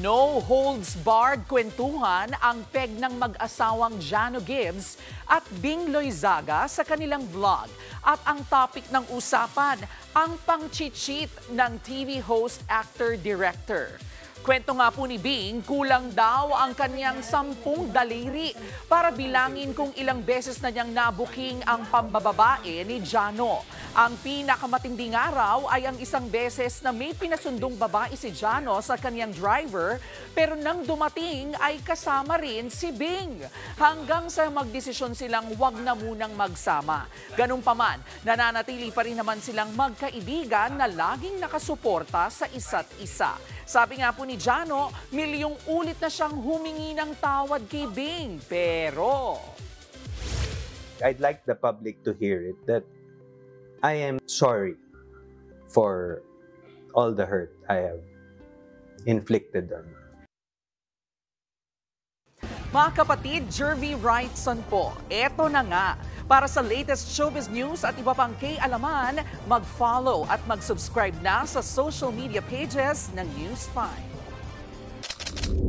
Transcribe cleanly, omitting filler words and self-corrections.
No holds barred kwentuhan ang peg ng mag-asawang Jano Gibbs at Bing Loizaga sa kanilang vlog. At ang topic ng usapan, ang pang-cheat ng TV host, actor, director. Kwento nga po ni Bing, kulang daw ang kanyang 10 daliri para bilangin kung ilang beses na niyang nabuking ang pambababae ni Jano. Ang pinakamatinding araw ay ang isang beses na may pinasundong babae si Jano sa kanyang driver, pero nang dumating ay kasama rin si Bing. Hanggang sa magdesisyon silang wag na munang magsama. Ganun pa man, nananatili pa rin naman silang magkaibigan na laging nakasuporta sa isa't isa. Sabi nga po ni Jano, milyong ulit na siyang humingi ng tawad kay Bing. Pero I'd like the public to hear it that I am sorry for all the hurt I have inflicted on you. mga kapatid, Jervy Wrightson po, eto na nga. Para sa latest showbiz news at iba pang kay-alaman, mag-follow at mag-subscribe na sa social media pages ng News 5.